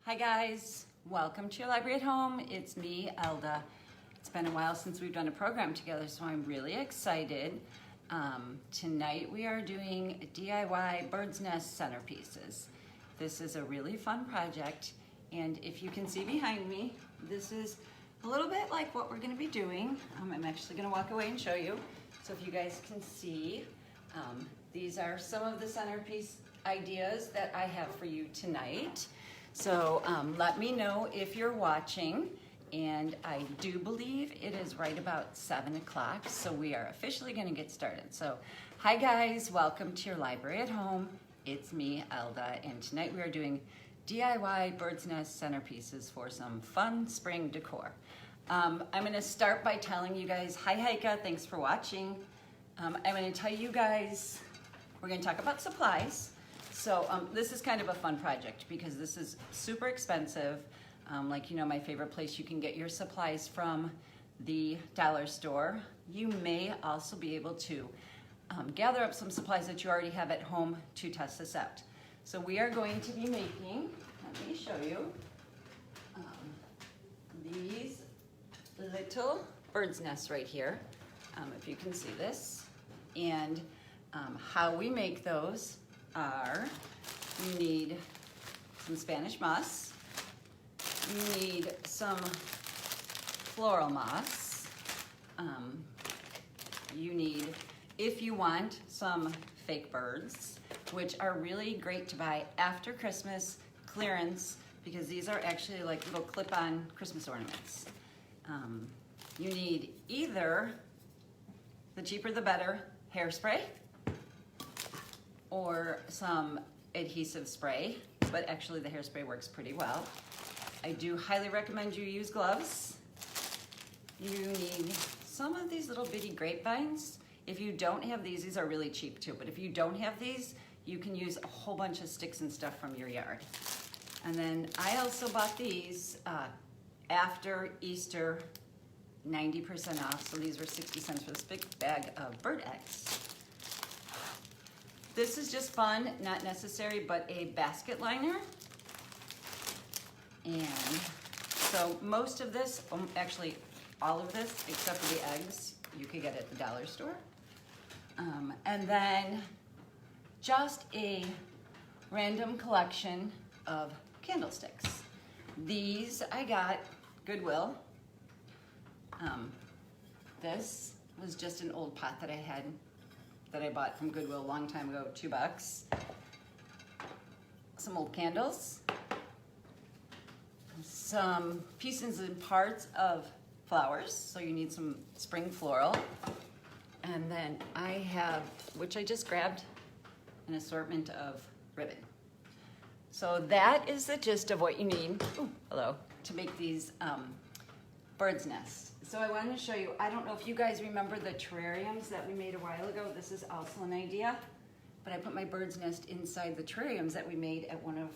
Hi guys, welcome to your library at home. It's me, Elda. It's been a while since we've done a program together, so I'm really excited. Tonight we are doing DIY bird's nest centerpieces. This is a really fun project, and if you can see behind me, this is a little bit like what we're going to be doing. I'm actually going to walk away and show you, so if you guys can see, these are some of the centerpiece ideas that I have for you tonight. So let me know if you're watching, and I do believe it is right about 7 o'clock, so we are officially going to get started. So hi guys, welcome to your library at home. It's me, Elda, and tonight we are doing DIY bird's nest centerpieces for some fun spring decor. I'm going to start by telling you guys, hi Heike, thanks for watching. I'm going to tell you guys, we're going to talk about supplies. So this is kind of a fun project because this is super expensive. Like, you know, my favorite place you can get your supplies from, the dollar store. You may also be able to gather up some supplies that you already have at home to test this out. So we are going to be making, let me show you, these little bird's nests right here, if you can see this. And how we make those are, you need some Spanish moss, you need some floral moss, you need, if you want, some fake birds, which are really great to buy after Christmas clearance because these are actually like little clip-on Christmas ornaments. You need either, the cheaper the better, hairspray, or some adhesive spray, but actually the hairspray works pretty well. I do highly recommend you use gloves. You need some of these little bitty grapevines. If you don't have these are really cheap too, but if you don't have these, you can use a whole bunch of sticks and stuff from your yard. And then I also bought these after Easter, 90% off, so these were 60 cents for this big bag of bird eggs. This is just fun, not necessary, but a basket liner. And so most of this, actually all of this, except for the eggs, you could get at the dollar store. And then just a random collection of candlesticks. These I got Goodwill. This was just an old pot that I had that I bought from Goodwill a long time ago, $2. Some old candles, some pieces and parts of flowers, so you need some spring floral, and then I have, which I just grabbed, an assortment of ribbon. So that is the gist of what you need, to make these bird's nests. So I wanted to show you, I don't know if you guys remember the terrariums that we made a while ago. This is also an idea, but I put my bird's nest inside the terrariums that we made at one of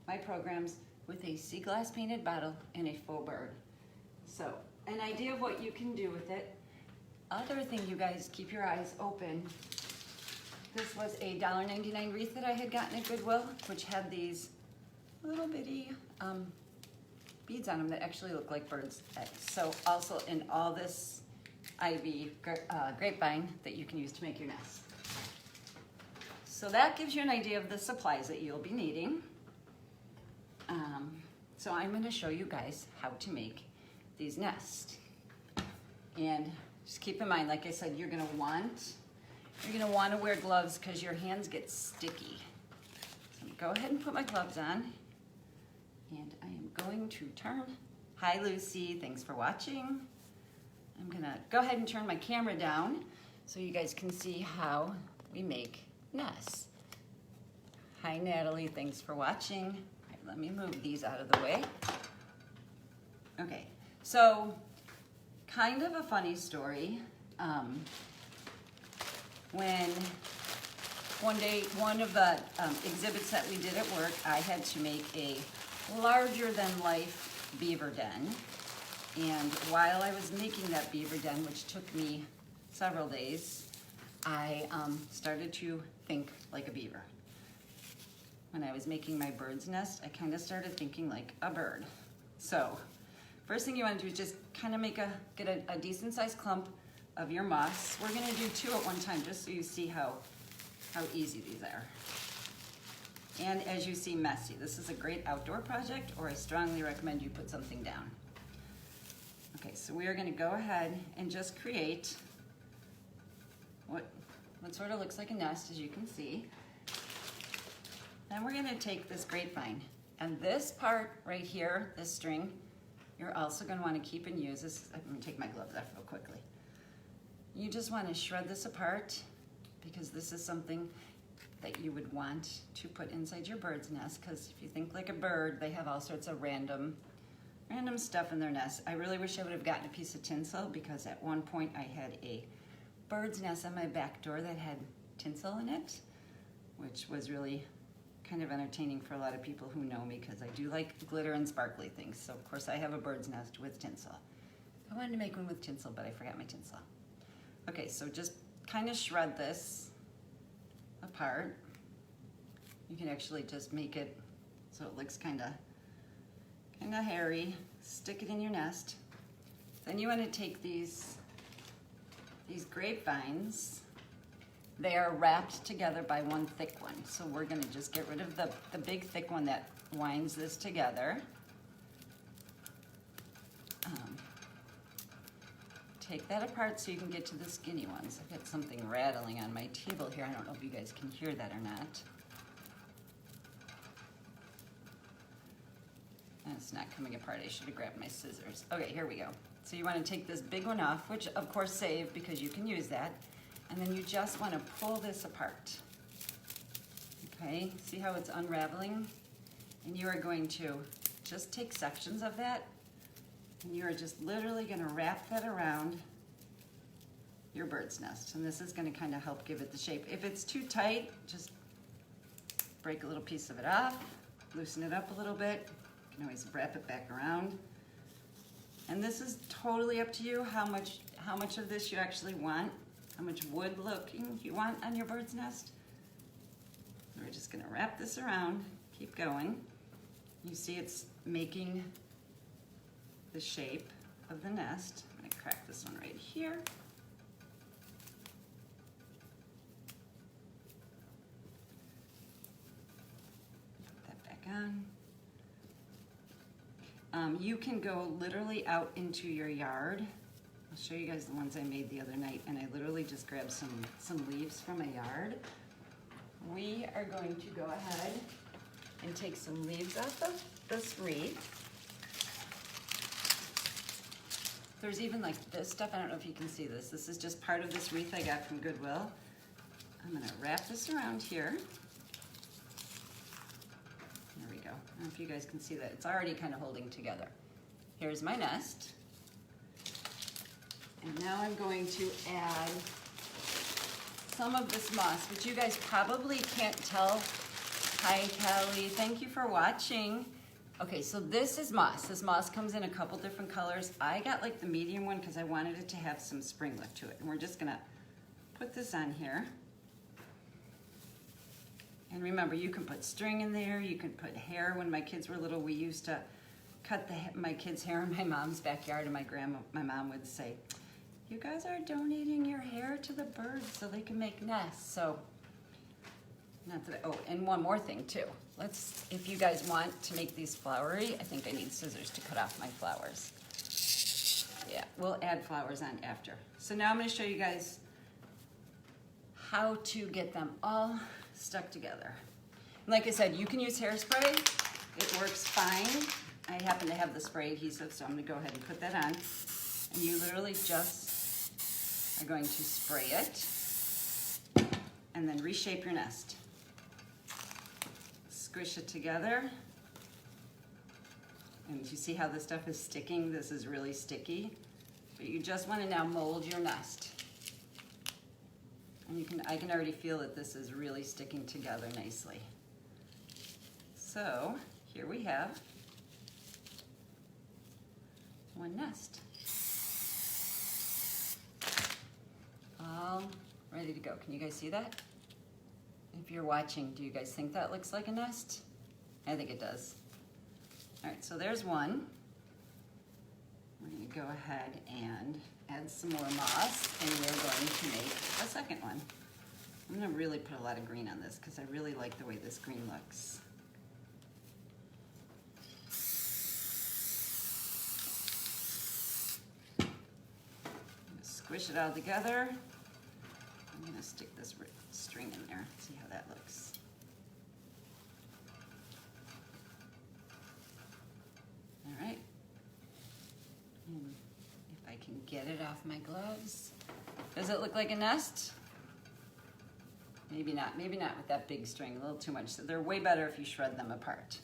my programs with a sea glass painted bottle and a faux bird. So an idea of what you can do with it. Other thing, you guys, keep your eyes open. This was a $1.99 wreath that I had gotten at Goodwill, which had these little bitty beads on them that actually look like birds' eggs. So also in all this ivy grapevine that you can use to make your nest. So that gives you an idea of the supplies that you'll be needing. So I'm going to show you guys how to make these nests. And just keep in mind, like I said, you're going to want to wear gloves because your hands get sticky. So go ahead and put my gloves on. And I am going to turn, hi Lucy, thanks for watching. I'm gonna go ahead and turn my camera down so you guys can see how we make nests. Hi Natalie, thanks for watching. All right, let me move these out of the way. Okay, so kind of a funny story. When one day, one of the exhibits that we did at work, I had to make a larger than life beaver den, and while I was making that beaver den, which took me several days, I started to think like a beaver. when I was making my bird's nest, I kind of started thinking like a bird. So first thing you want to do is just kind of get a decent sized clump of your moss. We're going to do 2 at one time just so you see how easy these are. And as you see, messy. This is a great outdoor project, or I strongly recommend you put something down. Okay, so we are going to go ahead and just create what sort of looks like a nest, as you can see. Then we're going to take this grapevine, and this part right here, this string, you're also going to want to keep and use this. I'm going to take my gloves off real quickly. You just want to shred this apart, because this is something that you would want to put inside your bird's nest, because if you think like a bird, they have all sorts of random stuff in their nest. I really wish I would have gotten a piece of tinsel, because at one point I had a bird's nest on my back door that had tinsel in it, which was really kind of entertaining for a lot of people who know me, because I do like glitter and sparkly things. So of course I have a bird's nest with tinsel. I wanted to make one with tinsel, but I forgot my tinsel. Okay, so just kind of shred this apart. You can actually just make it so it looks kind of hairy. Stick it in your nest. Then you want to take these grapevines. They are wrapped together by one thick one. So we're going to just get rid of the big thick one that winds this together. Take that apart so you can get to the skinny ones. I've got something rattling on my table here. I don't know if you guys can hear that or not. And it's not coming apart. I should have grabbed my scissors. Okay, here we go. So you want to take this big one off, which of course save, because you can use that. And then you just want to pull this apart. Okay, see how it's unraveling? And you are going to just take sections of that, and you are just literally going to wrap that around your bird's nest. And this is going to kind of help give it the shape. If it's too tight, just break a little piece of it off, loosen it up a little bit. You can always wrap it back around. And this is totally up to you how much of this you actually want, how much wood looking you want on your bird's nest. We're just going to wrap this around, keep going. You see it's making the shape of the nest. I'm going to crack this one right here. Put that back on. You can go literally out into your yard. I'll show you guys the ones I made the other night, and I literally just grabbed some leaves from a yard. We are going to go ahead and take some leaves off of this wreath. There's even like this stuff. I don't know if you can see this. This is just part of this wreath I got from Goodwill. I'm gonna wrap this around here. There we go. I don't know if you guys can see that. It's already kind of holding together. Here's my nest. And now I'm going to add some of this moss, which you guys probably can't tell. Hi, Kelly. Thank you for watching. Okay, so this is moss. This moss comes in a couple different colors. I got like the medium one because I wanted it to have some spring lift to it. And we're just gonna put this on here. And remember, you can put string in there. You can put hair. When my kids were little, we used to cut my kids' hair in my mom's backyard, and my mom would say, "You guys are donating your hair to the birds so they can make nests." So, not that. Oh, and one more thing too. If you guys want to make these flowery, I think I need scissors to cut off my flowers. Yeah, we'll add flowers on after. So now I'm going to show you guys how to get them all stuck together. And like I said, you can use hairspray. It works fine. I happen to have the spray adhesive, so I'm going to go ahead and put that on. And you literally just are going to spray it and then reshape your nest. Squish it together. And you see how this stuff is sticking? This is really sticky. But you just want to now mold your nest. And I can already feel that this is really sticking together nicely. So here we have one nest. All ready to go. Can you guys see that? If you're watching, do you guys think that looks like a nest? I think it does. All right, so there's one. We're gonna go ahead and add some more moss, and we're going to make a second one. I'm gonna really put a lot of green on this because I really like the way this green looks. Squish it all together. I'm gonna stick this string in there, see how that looks. All right. And if I can get it off my gloves. Does it look like a nest? Maybe not with that big string, a little too much. So they're way better if you shred them apart.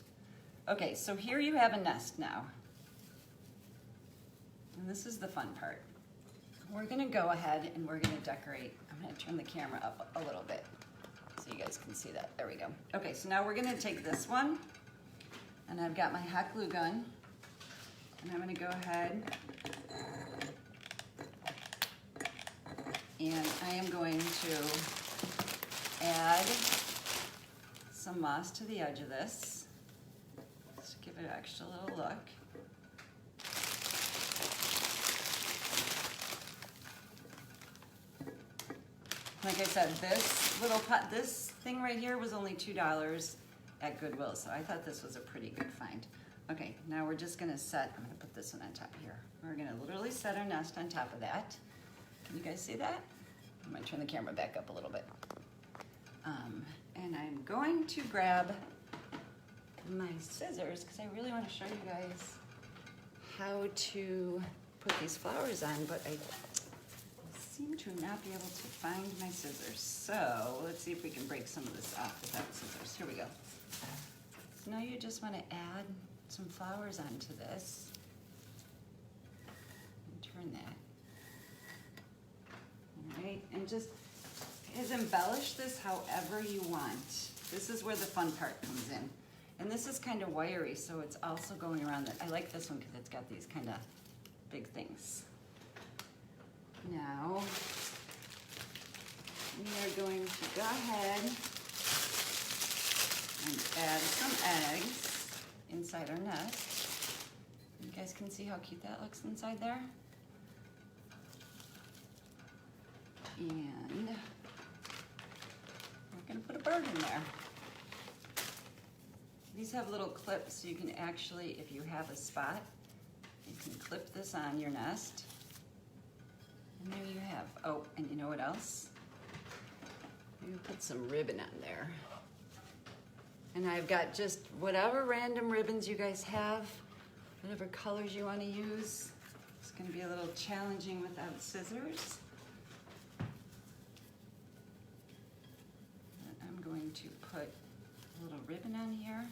Okay, so here you have a nest now. And this is the fun part. We're gonna go ahead and we're gonna decorate. I'm gonna turn the camera up a little bit so you guys can see that. There we go. Okay, so now we're gonna take this one, and I've got my hot glue gun, and I'm gonna go ahead and I am going to add some moss to the edge of this, just to give it an extra little look. Like I said, this little pot, this thing right here was only $2 at Goodwill, so I thought this was a pretty good find. Okay, now we're just gonna set, I'm gonna put this one on top here. We're gonna literally set our nest on top of that. Can you guys see that? I'm gonna turn the camera back up a little bit. And I'm going to grab my scissors because I really want to show you guys how to put these flowers on, but I seem to not be able to find my scissors. So let's see if we can break some of this off without scissors. Here we go. So now you just want to add some flowers onto this. And turn that. All right, and just embellish this however you want. This is where the fun part comes in. And this is kind of wiry, so it's also going around I like this one because it's got these kind of big things. Now, we are going to go ahead and add some eggs inside our nest. You guys can see how cute that looks inside there. And we're gonna put a bird in there. These have little clips, so you can actually, if you have a spot, you can clip this on your nest. And there you have, oh, and you know what else? You put some ribbon on there. And I've got just whatever random ribbons you guys have, whatever colors you want to use. It's going to be a little challenging without scissors. I'm going to put a little ribbon on here.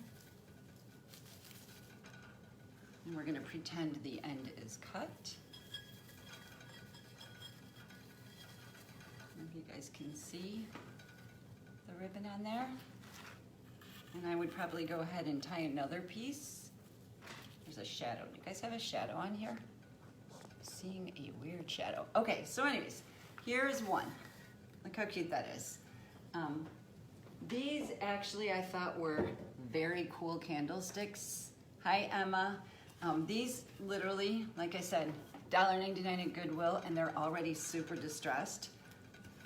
And we're going to pretend the end is cut. If you guys can see the ribbon on there. And I would probably go ahead and tie another piece. There's a shadow. Do you guys have a shadow on here? I'm seeing a weird shadow. Okay, so anyways, here's one. Look how cute that is. These actually I thought were very cool candlesticks. Hi, Emma. These literally, like I said, $1.99 at Goodwill, and they're already super distressed.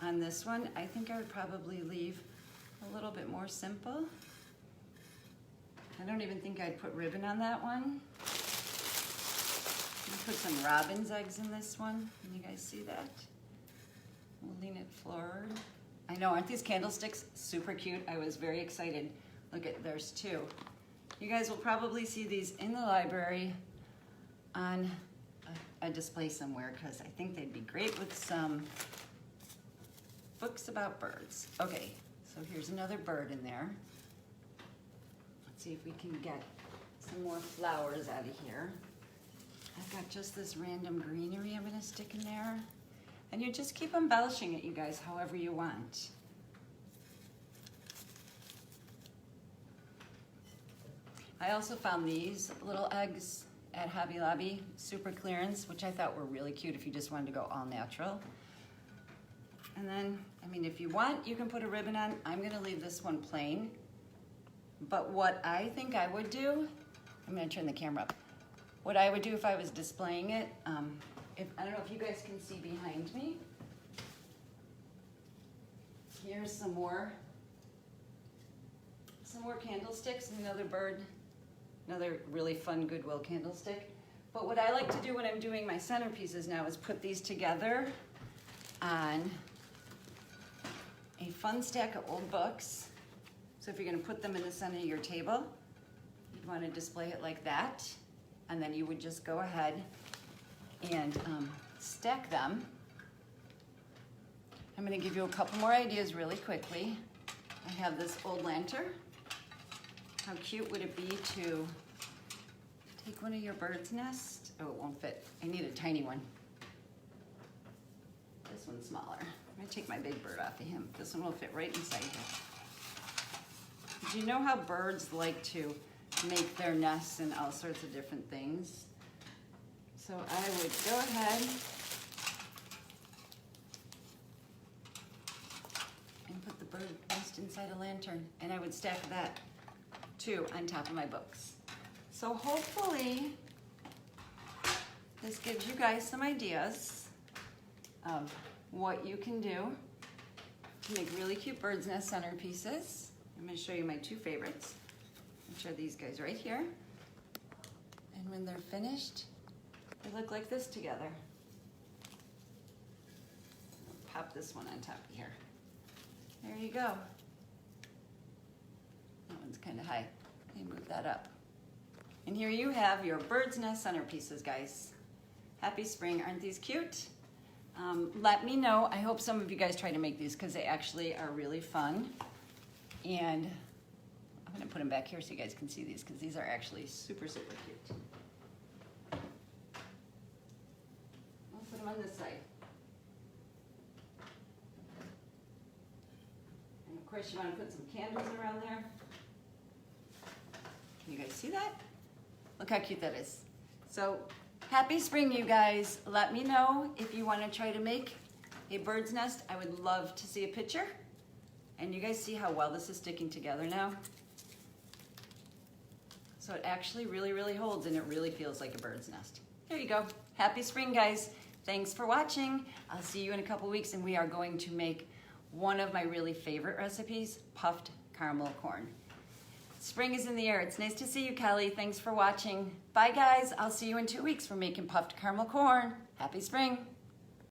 On this one, I think I would probably leave a little bit more simple. I don't even think I'd put ribbon on that one. I'll put some robin's eggs in this one. Can you guys see that? We'll lean it forward. I know, aren't these candlesticks super cute? I was very excited. Look at, there's two. You guys will probably see these in the library on a display somewhere because I think they'd be great with some books about birds. Okay, so here's another bird in there. Let's see if we can get some more flowers out of here. I've got just this random greenery I'm gonna stick in there. And you just keep embellishing it, you guys, however you want. I also found these little eggs at Hobby Lobby, super clearance, which I thought were really cute if you just wanted to go all natural. And then, I mean, if you want, you can put a ribbon on. I'm gonna leave this one plain. But what I think I would do, I'm gonna turn the camera up. What I would do if I was displaying it, I don't know if you guys can see behind me. Here's some more candlesticks and another bird, another really fun Goodwill candlestick. But what I like to do when I'm doing my centerpieces now is put these together on a fun stack of old books. So if you're gonna put them in the center of your table, you'd wanna display it like that. And then you would just go ahead and stack them. I'm gonna give you a couple more ideas really quickly. I have this old lantern. How cute would it be to take one of your bird's nests? Oh, it won't fit. I need a tiny one. This one's smaller. I'm gonna take my big bird off of him. This one will fit right inside here. Do you know how birds like to make their nests and all sorts of different things? So I would go ahead and put the bird nest inside a lantern, and I would stack that too on top of my books. So hopefully this gives you guys some ideas of what you can do to make really cute bird's nest centerpieces. I'm going to show you my two favorites, which are these guys right here. And when they're finished, they look like this together. I'll pop this one on top of here. There you go. That one's kind of high. Let me move that up. And here you have your bird's nest centerpieces, guys. Happy spring, aren't these cute? Let me know. I hope some of you guys try to make these because they actually are really fun. And I'm gonna put them back here so you guys can see these because these are actually super, super cute. I'll put them on this side. And of course you wanna put some candles around there. Can you guys see that? Look how cute that is. So happy spring, you guys. Let me know if you wanna try to make a bird's nest. I would love to see a picture. And you guys see how well this is sticking together now? So it actually really, really holds and it really feels like a bird's nest. There you go. Happy spring, guys. Thanks for watching. I'll see you in a couple weeks and we are going to make one of my really favorite recipes, puffed caramel corn. Spring is in the air. It's nice to see you, Kelly. Thanks for watching. Bye, guys. I'll see you in 2 weeks for making puffed caramel corn. Happy spring.